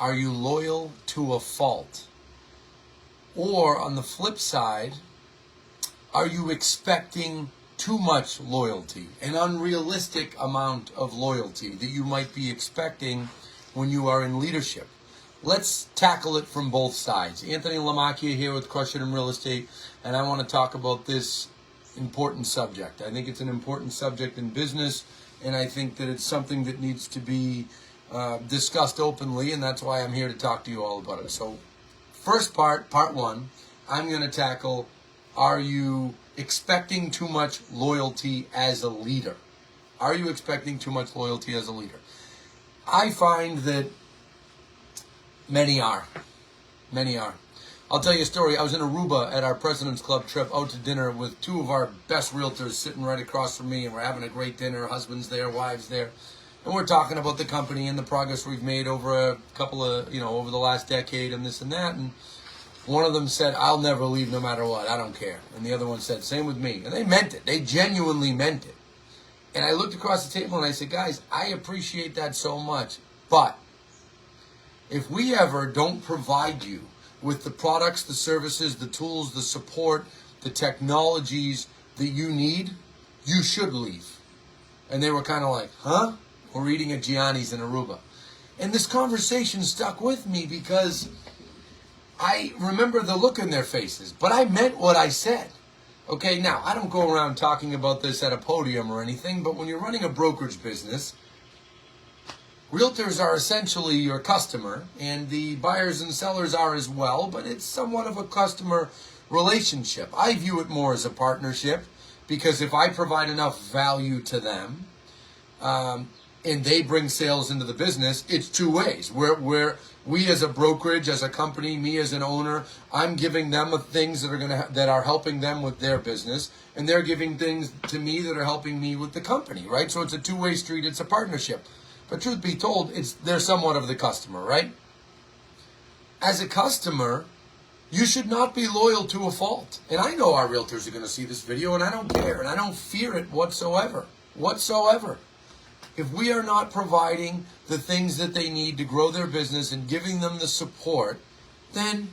Are you loyal to a fault? Or on the flip side, are you expecting too much loyalty, an unrealistic amount of loyalty that you might be expecting when you are in leadership? Let's tackle it from both sides. Anthony Lamacchia here with Crush It in Real Estate, and I want to talk about this important subject. I think it's an important subject in business, and I think that it's something that needs to be discussed openly, and that's why I'm here to talk to you all about it. So, first part one, I'm going to tackle, are you expecting too much loyalty as a leader? Are you expecting too much loyalty as a leader? I find that many are. I'll tell you a story. I was in Aruba at our President's Club trip, out to dinner with two of our best realtors sitting right across from me, and we're having a great dinner. Husbands there, wives there. And we're talking about the company and the progress we've made over a couple of, over the last decade and this and that. And one of them said, "I'll never leave no matter what. I don't care." And the other one said, "Same with me." And they meant it. They genuinely meant it. And I looked across the table and I said, "Guys, I appreciate that so much. But if we ever don't provide you with the products, the services, the tools, the support, the technologies that you need, you should leave." And they were kind of like, "Huh?" We're eating at Gianni's in Aruba. And this conversation stuck with me because I remember the look in their faces, but I meant what I said. Okay, now, I don't go around talking about this at a podium or anything, but when you're running a brokerage business, realtors are essentially your customer, and the buyers and sellers are as well, but it's somewhat of a customer relationship. I view it more as a partnership, because if I provide enough value to them, and they bring sales into the business, it's two ways. We as a brokerage, as a company, me as an owner, I'm giving them things that are helping them with their business, and they're giving things to me that are helping me with the company, right? So it's a two-way street, it's a partnership. But truth be told, they're somewhat of the customer, right? As a customer, you should not be loyal to a fault. And I know our realtors are going to see this video, and I don't care, and I don't fear it whatsoever. If we are not providing the things that they need to grow their business and giving them the support, then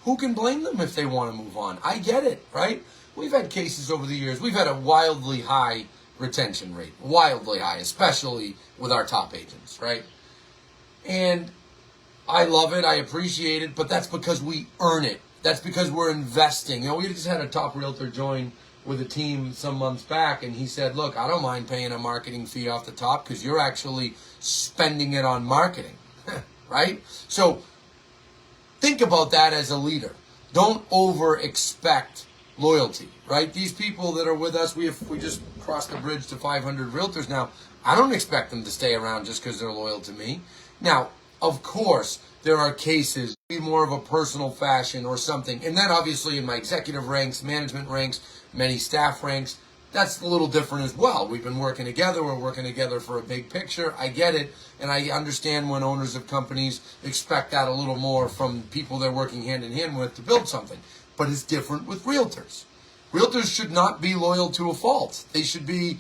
who can blame them if they want to move on? I get it, right? We've had cases over the years. We've had a wildly high retention rate, wildly high, especially with our top agents, right? And I love it, I appreciate it, but that's because we earn it. That's because we're investing. We just had a top realtor join with a team some months back, and he said, "Look, I don't mind paying a marketing fee off the top because you're actually spending it on marketing," right? So think about that as a leader. Don't over expect loyalty, right? These people that are with us, we just crossed the bridge to 500 realtors now. I don't expect them to stay around just because they're loyal to me. Now, of course, there are cases, be more of a personal fashion or something. And then obviously in my executive ranks, management ranks, many staff ranks, that's a little different as well. We've been working together. We're working together for a big picture. I get it. And I understand when owners of companies expect that a little more from people they're working hand in hand with to build something. But it's different with realtors. Realtors should not be loyal to a fault. They should be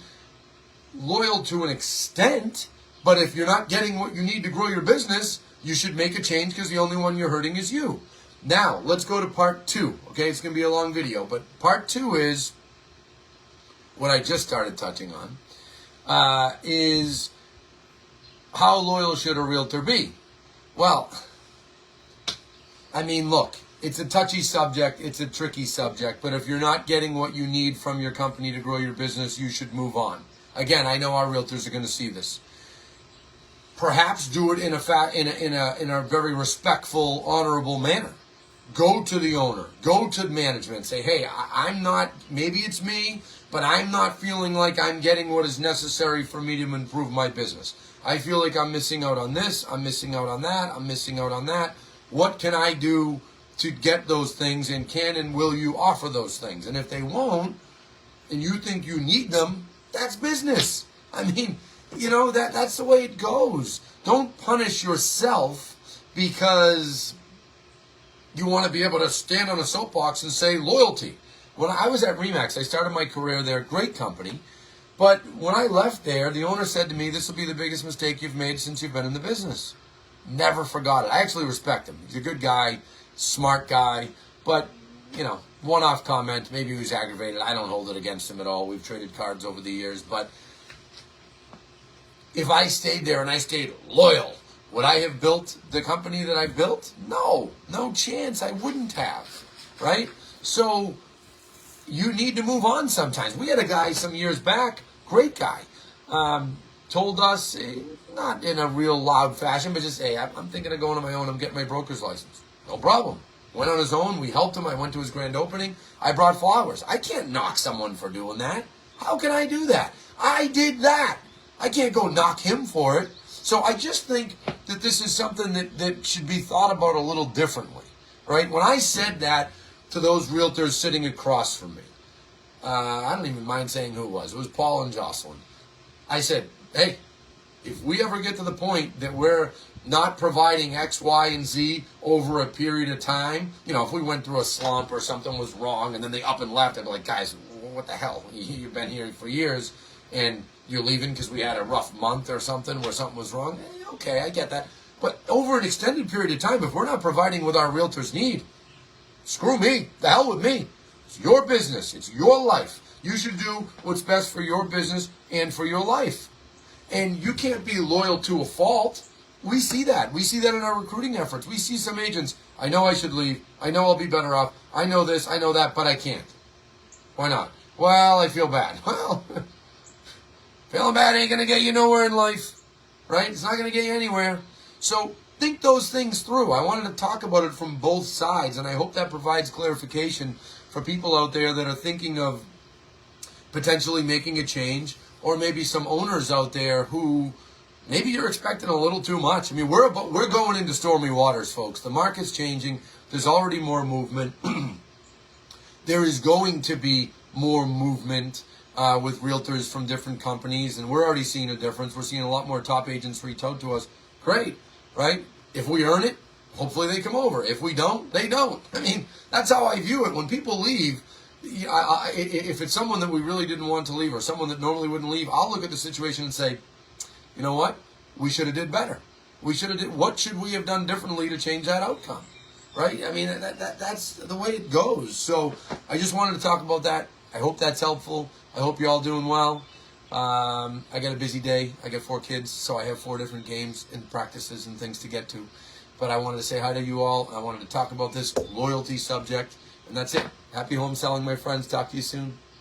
loyal to an extent. But if you're not getting what you need to grow your business, you should make a change because the only one you're hurting is you. Now, let's go to part two. Okay, it's going to be a long video, but part two is what I just started touching on, is how loyal should a realtor be? Well, I mean, look, it's a touchy subject, it's a tricky subject, but if you're not getting what you need from your company to grow your business, you should move on. Again, I know our realtors are going to see this. Perhaps do it in a very respectful, honorable manner. Go to the owner, go to management, say, "Hey, I'm not, maybe it's me, but I'm not feeling like I'm getting what is necessary for me to improve my business. I feel like I'm missing out on this, I'm missing out on that, I'm missing out on that. What can I do to get those things, and can and will you offer those things?" And if they won't, and you think you need them, that's business. I mean, that's the way it goes. Don't punish yourself because you want to be able to stand on a soapbox and say loyalty. When I was at RE/MAX, I started my career there, great company. But when I left there, the owner said to me, "This will be the biggest mistake you've made since you've been in the business." Never forgot it. I actually respect him. He's a good guy, smart guy, but, one-off comment. Maybe he was aggravated. I don't hold it against him at all. We've traded cards over the years, but if I stayed there and I stayed loyal, would I have built the company that I built? No chance. I wouldn't have, right? So you need to move on sometimes. We had a guy some years back, great guy, told us, not in a real loud fashion, but just, hey, I'm thinking of going on my own. I'm getting my broker's license. No problem. Went on his own. We helped him. I went to his grand opening. I brought flowers. I can't knock someone for doing that. How can I do that? I did that. I can't go knock him for it. So I just think that this is something that should be thought about a little differently, right? When I said that to those realtors sitting across from me, I don't even mind saying who it was. It was Paul and Jocelyn. I said, hey, if we ever get to the point that we're not providing X, Y, and Z over a period of time, if we went through a slump or something was wrong and then they up and left, I'd be like, guys, what the hell? You've been here for years and you're leaving because we had a rough month or something where something was wrong. Okay, I get that. But over an extended period of time, if we're not providing what our realtors need, screw me. The hell with me. It's your business. It's your life. You should do what's best for your business and for your life. And you can't be loyal to a fault. We see that. We see that in our recruiting efforts. We see some agents, I know I should leave. I know I'll be better off. I know this, I know that, but I can't. Why not? Well, I feel bad. Well, feeling bad ain't going to get you nowhere in life, right? It's not going to get you anywhere. So think those things through. I wanted to talk about it from both sides, and I hope that provides clarification for people out there that are thinking of potentially making a change, or maybe some owners out there who maybe you're expecting a little too much. I mean, we're going into stormy waters, folks. The market's changing. There's already more movement. There is going to be more movement with realtors from different companies, and we're already seeing a difference. We're seeing a lot more top agents reach out to us. Great, right? If we earn it, hopefully they come over. If we don't, they don't. I mean, that's how I view it. When people leave, if it's someone that we really didn't want to leave or someone that normally wouldn't leave, I'll look at the situation and say, you know what? We should have did better. What should we have done differently to change that outcome? Right? I mean, that's the way it goes. So I just wanted to talk about that. I hope that's helpful. I hope you're all doing well. I got a busy day. I got 4 kids, so I have 4 different games and practices and things to get to. But I wanted to say hi to you all. I wanted to talk about this loyalty subject. And that's it. Happy home selling, my friends. Talk to you soon.